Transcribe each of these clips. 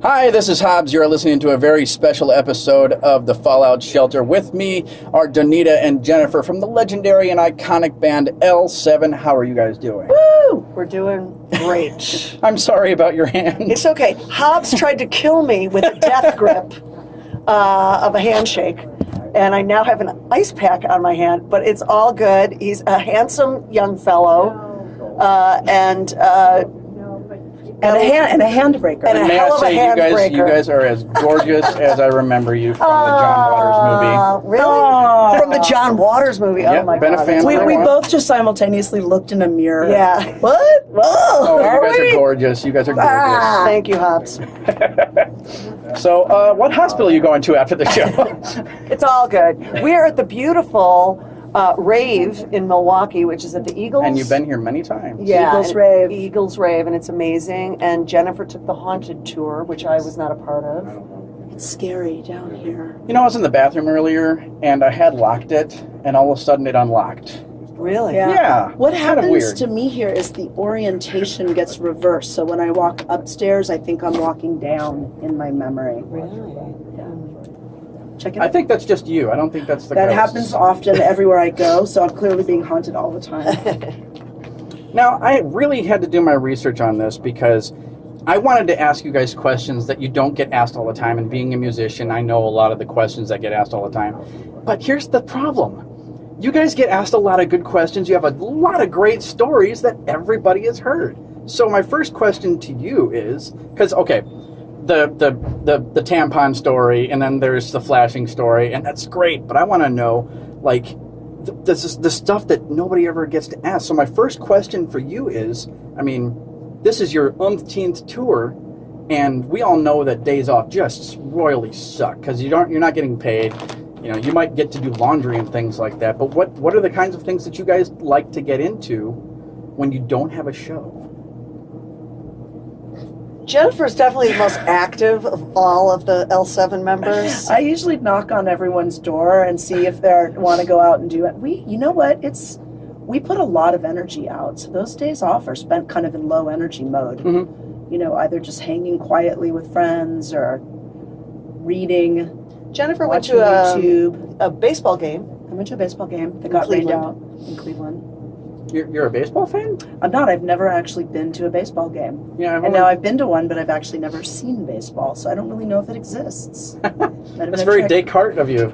Hi, this is Hobbes. You're listening to a very special episode of the Fallout Shelter. With me are Donita and Jennifer from the legendary and iconic band L7. How are you guys doing? Woo! We're doing great. I'm sorry about your hand. It's okay. Hobbes tried to kill me with a death grip of a handshake, and I now have an ice pack on my hand, but it's all good. He's a handsome young fellow, and a handbreaker. And a may hell I of a say, handbreaker. you guys are as gorgeous as I remember you from the John Waters movie. Really? Aw. From the John Waters movie. Yep, Oh my been a God. fan that's for a We while. both just simultaneously looked in a mirror. Yeah. What? Whoa! Oh, you are guys we? are gorgeous. You guys are gorgeous. Ah. Thank you, Hobbes. So, what hospital are you going to after the show? It's all good. We're at the beautiful Rave in Milwaukee, which is at the Eagles. And you've been here many times. Yeah, Eagles and Rave. Eagles Rave, and it's amazing. And Jennifer took the Haunted Tour, which I was not a part of. It's scary down here. You know, I was in the bathroom earlier, and I had locked it, and all of a sudden it unlocked. Really? Yeah. What kind of happens weird. to me here is the orientation gets reversed. So when I walk upstairs, I think I'm walking down in my memory. Really? Check it I out. think that's just you. I don't think that's the That ghosts. happens often everywhere I go, so I'm clearly being haunted all the time. Now, I really had to do my research on this because I wanted to ask you guys questions that you don't get asked all the time. And being a musician, I know a lot of the questions that get asked all the time. But here's the problem. You guys get asked a lot of good questions. You have a lot of great stories that everybody has heard. So my first question to you is, because, okay, the tampon story, and then there's the flashing story, and that's great, but I want to know, like, the stuff that nobody ever gets to ask. So my first question for you is, I mean, this is your umpteenth tour, and we all know that days off just royally suck because you're not getting paid. You know, you might get to do laundry and things like that, but what are the kinds of things that you guys like to get into when you don't have a show? Jennifer's definitely the most active of all of the L7 members. I usually knock on everyone's door and see if they want to go out and do it. You know what? We put a lot of energy out, so those days off are spent kind of in low energy mode. Mm-hmm. You know, either just hanging quietly with friends or reading. Jennifer went Watching to YouTube. a baseball game. I went to a baseball game that got rained out in Cleveland. You're a baseball fan? I'm not. I've never actually been to a baseball game. Yeah, And now I've been to one, but I've actually never seen baseball, so I don't really know if it exists. That's very Descartes of you.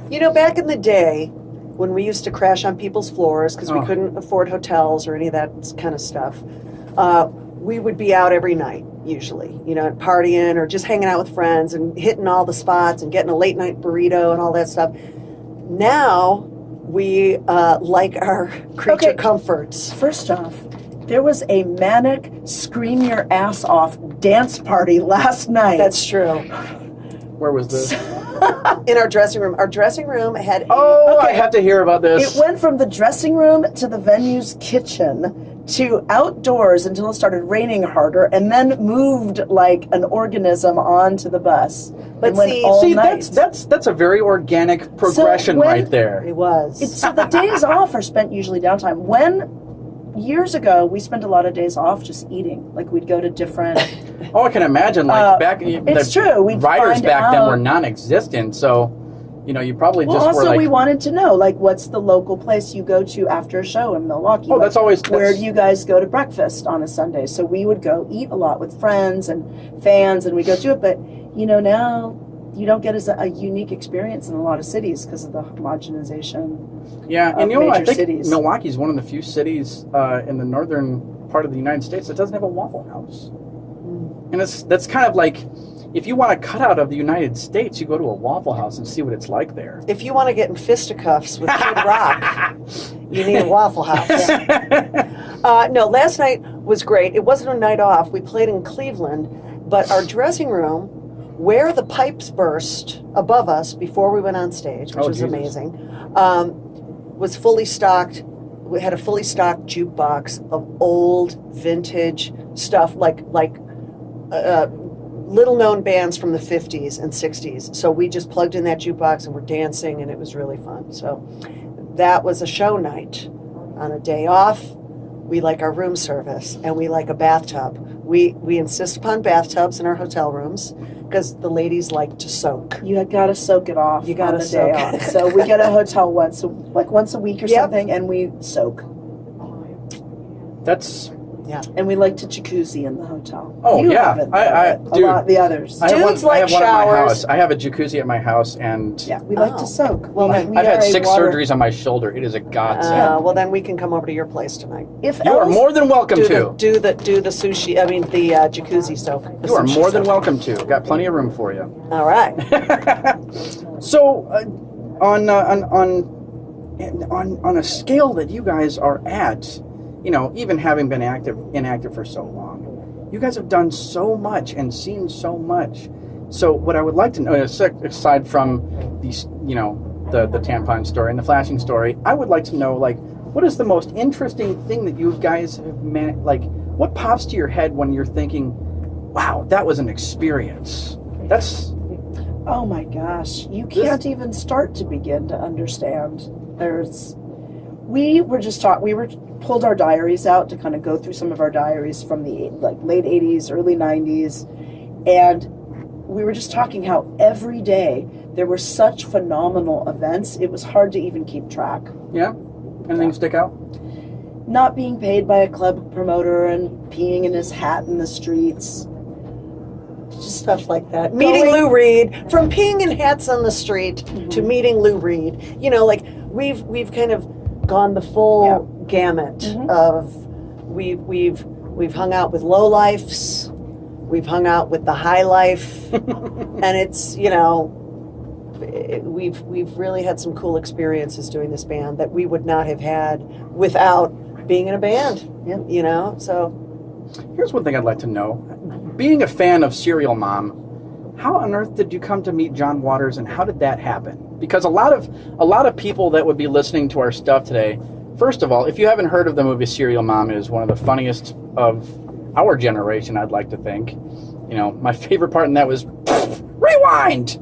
You know, back in the day, when we used to crash on people's floors because we couldn't afford hotels or any of that kind of stuff, we would be out every night, usually, you know, partying or just hanging out with friends and hitting all the spots and getting a late night burrito and all that stuff. Now, we like our creature comforts. First off, there was a manic scream your ass off dance party last night. That's true. Where was this? In our dressing room. Our dressing room had I have to hear about this. It went from the dressing room to the venue's kitchen to outdoors until it started raining harder, and then moved like an organism onto the bus. But and went see- all See, night. that's a very organic progression when- right there. It was. So the days off are spent usually downtime. Years ago, we spent a lot of days off just eating. Like we'd go to different. Oh, I can imagine. Like back, it's true. We'd riders find back then out- were non-existent, so you know you probably Well, just also were like. we wanted to know, like, what's the local place you go to after a show in Milwaukee? Oh, Like, that's always- where that's- do you guys go to breakfast on a Sunday? So we would go eat a lot with friends and fans, and we go do it. But you know, now you don't get a unique experience in a lot of cities because of the homogenization. Yeah, and of you know, I major think cities. Milwaukee's one of the few cities in the northern part of the United States that doesn't have a Waffle House. And that's kind of like, if you want a cutout of the United States, you go to a Waffle House and see what it's like there. If you want to get in fisticuffs with Kid Rock, you need a Waffle House. No, last night was great. It wasn't a night off. We played in Cleveland, but our dressing room, where the pipes burst above us before we went on stage, which was Jesus. amazing, was fully stocked. We had a fully stocked jukebox of old vintage stuff, like little known bands from the 50s and 60s. So we just plugged in that jukebox and we're dancing, and it was really fun. So that was a show night on a day off. we like our room service, and we like a bathtub. We insist upon bathtubs in our hotel rooms because the ladies like to soak. You got to soak it off. You got to on the day soak. off. So we get a hotel once a week or Yep. something, and we soak. That's And we like to jacuzzi in the hotel. Oh, You yeah. haven't, I a dude. lot the others. I have Dudes one, I like have one at my showers. house. I have a jacuzzi at my house, and Yeah, we like Oh. to soak. Well, we I've had are a 6 water- surgeries on my shoulder. It is a godsend. Well, then we can come over to your place tonight. If You are else- more than welcome to. Do the sushi. I mean the jacuzzi soak. The You are sushi more than soak. welcome to. Got plenty of room for you. All right. So, on a scale that you guys are at, you know, even having been inactive for so long, you guys have done so much and seen so much. So, what I would like to know, aside from these, you know, the tampon story and the flashing story, I would like to know, like, what is the most interesting thing that you guys have like, what pops to your head when you're thinking, wow, that was an experience? That's Oh my gosh, you can't even start to begin to understand. We pulled our diaries out to kind of go through some of our diaries from the late 80s, early 90s, and we were just talking how every day there were such phenomenal events, it was hard to even keep track. Yeah? Anything stick out? Not being paid by a club promoter and peeing in his hat in the streets. Just stuff like that. Meeting Lou Reed, from peeing in hats on the street to meeting Lou Reed. You know, like we've kind of gone the full gamut of we've hung out with low lifes, we've hung out with the high life, and it's, you know, we've really had some cool experiences doing this band that we would not have had without being in a band. Yeah. You know, so Here's one thing I'd like to know. Being a fan of Serial Mom, how on earth did you come to meet John Waters, and how did that happen? Because a lot of people that would be listening to our stuff today, first of all, if you haven't heard of the movie Serial Mom, it is one of the funniest of our generation, I'd like to think. You know, my favorite part in that was rewind.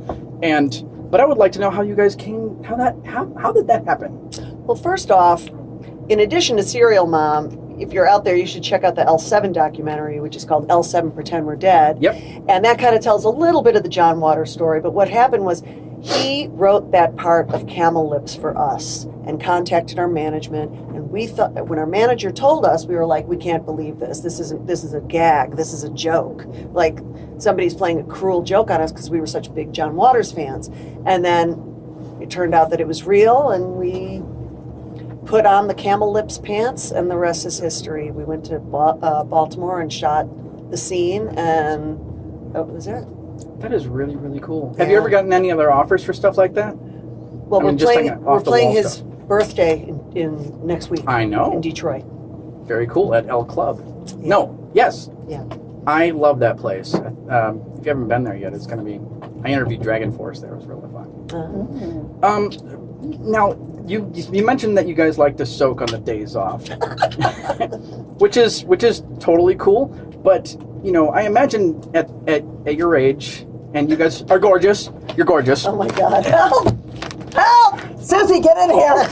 But I would like to know how you guys came. How did that happen? well, first off, in addition to Serial Mom, if you're out there, you should check out the L7 documentary, which is called L7 Pretend We're Dead. Yep. And that kind of tells a little bit of the John Waters story. But what happened was he wrote that part of Camel Lips for us and contacted our management. And we thought, when our manager told us, we were like, we can't believe this. This is a gag. This is a joke. Like somebody's playing a cruel joke on us because we were such big John Waters fans. And then it turned out that it was real, and we put on the Camel Lips pants, and the rest is history. We went to Baltimore and shot the scene, and that was it. That is really, really cool. Have you ever gotten any other offers for stuff like that? Well, I mean, just like we're playing off-the-wall his stuff. birthday in next week. I know. In Detroit. Very cool, at El Club. Yeah. No, yes. Yeah. I love that place. If you haven't been there yet, it's going to be... I interviewed Dragon Force there. It was really fun. Now, you mentioned that you guys like to soak on the days off, which is totally cool. But, you know, I imagine at your age, and you guys are gorgeous. You're gorgeous. Oh my God! Help! Help! Susie, get in here!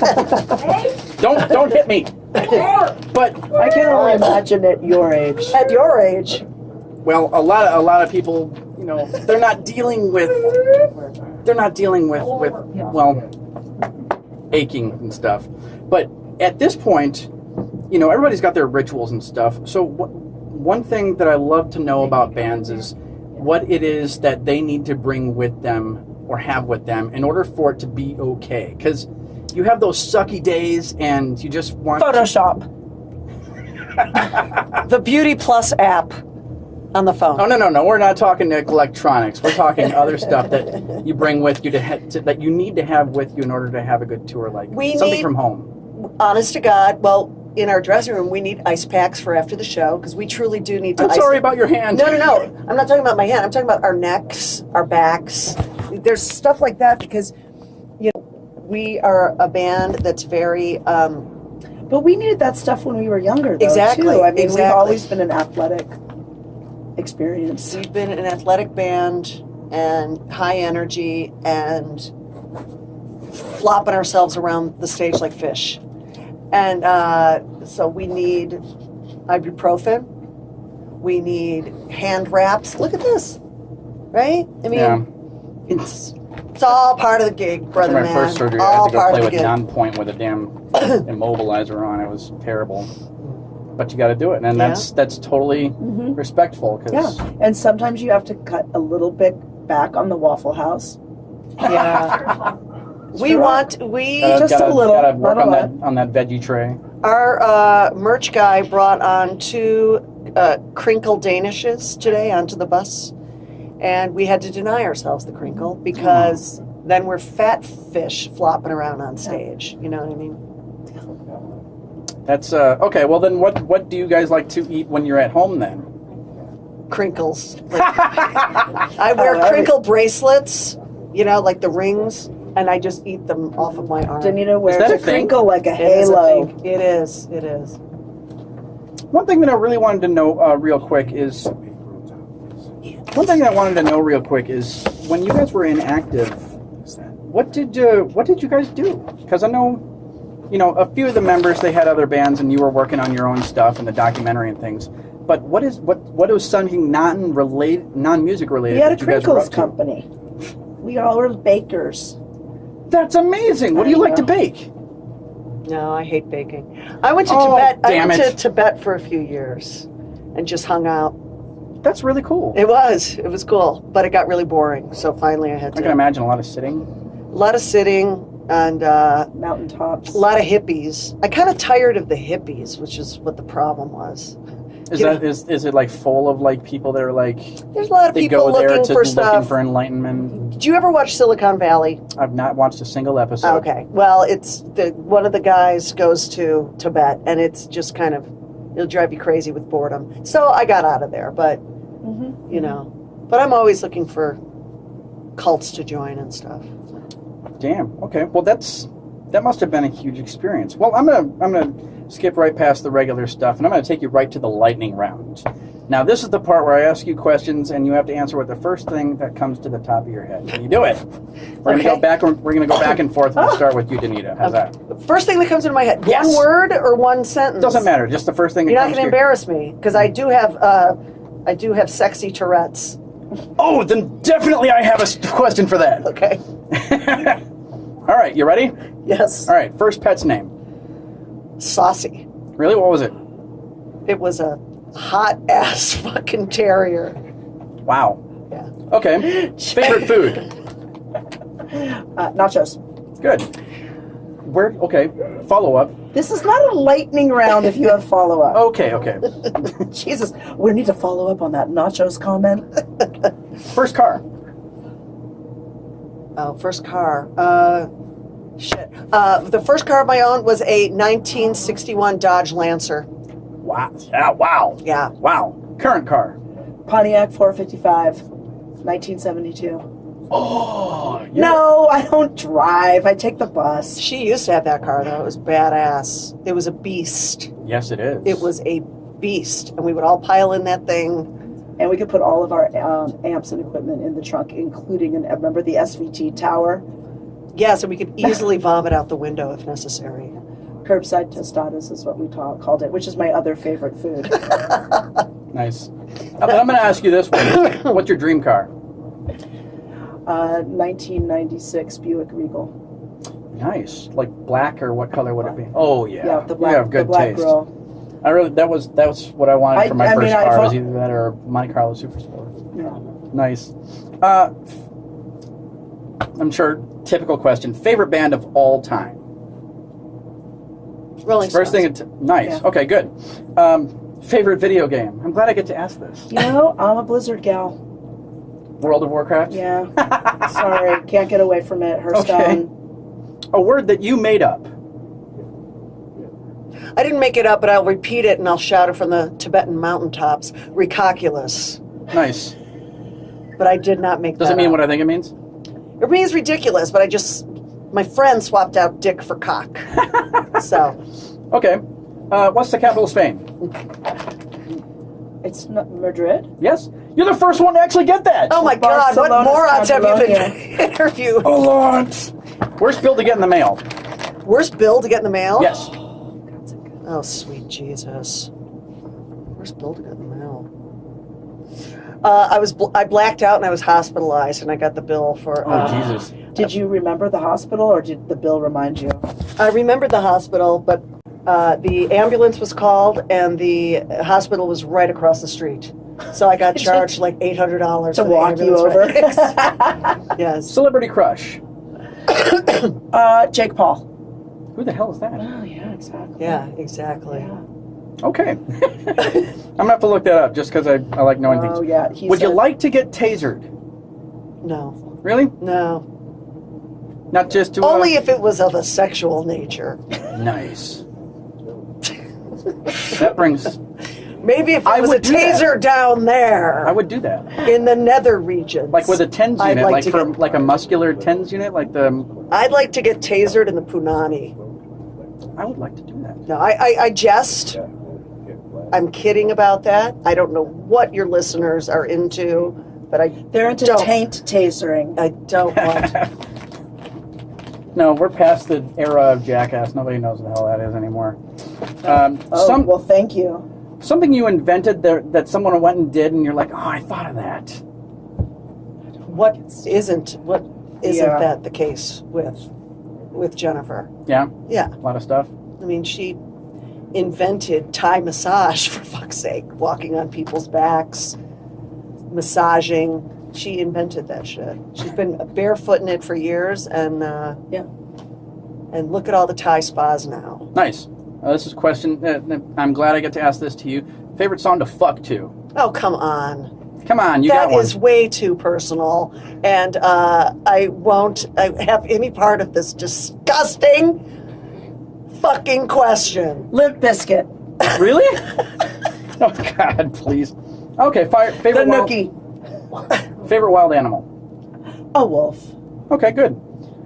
Don't hit me. But I can only imagine at your age. At your age, well, a lot of people, you know, they're not dealing with well, aching and stuff. But at this point, you know, everybody's got their rituals and stuff. So one thing that I love to know about bands is what it is that they need to bring with them or have with them in order for it to be okay. Because you have those sucky days and you just want Photoshop. the Beauty Plus app on the phone. Oh, no. We're not talking electronics. We're talking other stuff that you bring with you that you need to have with you in order to have a good tour, like something from home. Honest to God, well, in our dressing room, we need ice packs for after the show, because we truly do need to I'm sorry about your hand. No. I'm not talking about my hand. I'm talking about our necks, our backs. There's stuff like that because, you know, we are a band that's very... But we needed that stuff when we were younger, though, Exactly, too. I mean, exactly. we've always been an athletic experience. We've been an athletic band and high energy and flopping ourselves around the stage like fish. And so we need ibuprofen. We need hand wraps. Look at this, right? I mean, it's all part of the gig, brother After my man. first surgery, all I had to go part play of with the gig. non-point with a damn immobilizer on. It was terrible. But you got to do it, and that's totally respectful. Cause and sometimes you have to cut a little bit back on the Waffle House. Yeah. Just gotta work not a lot. on that veggie tray. Our merch guy brought on 2 crinkle danishes today onto the bus, and we had to deny ourselves the crinkle because then we're fat fish flopping around on stage. You know what I mean? That's okay. Well, then, what do you guys like to eat when you're at home then? Crinkles. I wear crinkle bracelets. You know, like the rings, and I just eat them off of my arm. Donita wears that a a thing? crinkle like a It is a halo. thing. It is. It is. One thing that I really wanted to know real quick is when you guys were inactive, what did you guys do? Because I know, a few of the members, they had other bands, and you were working on your own stuff and the documentary and things. But what was something non-music related? We had a that you guys were crinkles up to? company. We all were bakers. That's amazing. What do you like to bake? No, I hate baking. I went to Oh, Tibet. damn I went it. to Tibet for a few years, and just hung out. That's really cool. It was cool, but it got really boring. So finally, I had I to. can imagine a lot of sitting. A lot of sitting and Mountaintops. a lot of hippies. I kind of tired of the hippies, which is what the problem was. Is it like full of like people that are like There's a lot of they people go there looking to for looking stuff. for enlightenment? Did you ever watch Silicon Valley? I've not watched a single episode. Okay. Well, it's one of the guys goes to Tibet, and it's just kind of it'll drive you crazy with boredom. So I got out of there, but but I'm always looking for cults to join and stuff. Damn. Okay. Well, that must have been a huge experience. Well, I'm gonna skip right past the regular stuff, and I'm gonna take you right to the lightning round. Now, this is the part where I ask you questions, and you have to answer with the first thing that comes to the top of your head. Can you do it? We're gonna go back. We're gonna go back and forth. And start with you, Donita. How's that? First thing that comes into my head. Yes. One word or one sentence? Doesn't matter. Just the first thing. You're that not comes going to to your- embarrass me because I do have sexy Tourette's. Oh, then definitely I have a question for that. Okay. All right, you ready? Yes. All right, first pet's name. Saucy. Really? What was it? It was a hot ass fucking terrier. Wow. Yeah. Okay. Favorite food? Nachos. Good. Okay. Follow up. This is not a lightning round if you have follow-up. Okay. Jesus, we need to follow up on that nachos comment. First car. Oh, first car. Shit. The first car of my own was a 1961 Dodge Lancer. Wow. Yeah. Wow. Yeah. Wow. Current car. Pontiac 455, 1972. Oh. No, I don't drive. I take the bus. She used to have that car, though. It was badass. It was a beast. Yes, it is. It was a beast. And we would all pile in that thing. And we could put all of our amps and equipment in the trunk, including, remember the SVT tower? Yes, and we could easily vomit out the window if necessary. Curbside tostadas is what we called it, which is my other favorite food. Nice. I'm going to ask you this one. What's your dream car? 1996 Buick Regal. Nice. Like black, or what color would it be? Oh yeah. Yeah, the black, You have good the black taste. grill. That was what I wanted for my first car. I Was either that or Monte Carlo Super Sport. Yeah. Nice. I'm sure. Typical question. Favorite band of all time. Rolling First Stones. thing. Nice. Yeah. Okay. Good. Favorite video game. I'm glad I get to ask this. You know, I'm a Blizzard gal. World of Warcraft. Yeah. Sorry, can't get away from it. Hearthstone. A word that you made up. I didn't make it up, but I'll repeat it and I'll shout it from the Tibetan mountaintops. Ridiculous. Nice. But I did not make Does that it mean up. what I think it means? It means ridiculous, but my friend swapped out dick for cock. So. Okay. What's the capital of Spain? It's not Madrid. Yes. You're the first one to actually get that. Oh my God, what Barcelona's morons have you been Catalonia. interviewed? Hold on. Worst bill to get in the mail. Worst bill to get in the mail? Yes. Oh, sweet Jesus. Where's Bill to get the mail? I blacked out and I was hospitalized, and I got the bill for. Oh, Jesus. Did you remember the hospital, or did the bill remind you? I remembered the hospital, but the ambulance was called, and the hospital was right across the street. So I got charged like $800 To walk you over? Yes. Celebrity crush. Jake Paul. Who the hell is that? Oh, yeah, exactly. Yeah, exactly. Yeah. Okay. I'm going to have to look that up just because I like knowing Oh, things. yeah. Would you like to get tasered? No. Really? No. Not just to... Only if it was of a sexual nature. Nice. That brings... Maybe if I it was a would do that. taser down there I would do that. in the nether regions. Like with a TENS I'd unit, like like to for get- like a muscular TENS unit, like the... I'd like to get tasered in the punani. I would like to do that. No, I jest. I'm kidding about that. I don't know what your listeners are into, but They're into Don't. taint tasering. I don't want. No, we're past the era of Jackass. Nobody knows what the hell that is anymore. Oh, well, thank you. Something you invented that someone went and did, and you're like, oh, I thought of that. What isn't Yeah. that the case with Jennifer? Yeah, Yeah, a lot of stuff. I mean, she invented Thai massage, for fuck's sake, walking on people's backs, massaging. She invented that shit. She's been barefoot in it for years, and and look at all the Thai spas now. Nice. This is a question. I'm glad I get to ask this to you. Favorite song to fuck to? Oh, come on. Come on, you That got one. is way too personal, and I won't have any part of this disgusting fucking question. Limp Biscuit. Really? Oh God, please. Okay, The favorite wild, Nookie. favorite wild animal. A wolf. Okay, good.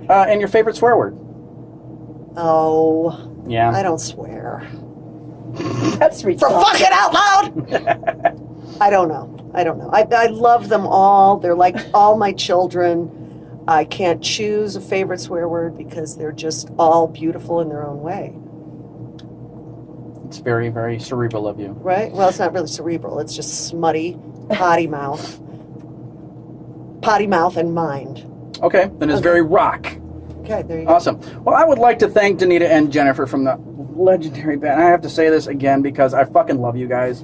And your favorite swear word? Oh, Yeah. I don't swear. That's For ridiculous. fucking out loud! I don't know. I love them all. They're like all my children. I can't choose a favorite swear word because they're just all beautiful in their own way. It's very, very cerebral of you. Right? Well, it's not really cerebral. It's just smutty, potty mouth. Potty mouth and mind. Okay, then it's Okay. very rock. Okay, there you go. Awesome. Well, I would like to thank Donita and Jennifer from the legendary band. I have to say this again because I fucking love you guys.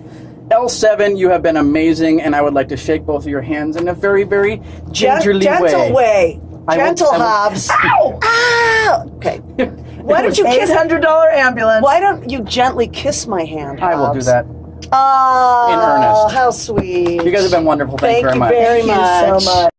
L7, you have been amazing, and I would like to shake both of your hands in a very, very gingerly Gentle way. I will- Gentle I will- Hobbes. Ow! Ah! Okay. Why don't you kiss? $800 ambulance. Why don't you gently kiss my hand, I will do Hobbes? that. Oh, In earnest. how sweet. You guys have been wonderful. Thank you very much. Thank you very Thank you much. so much.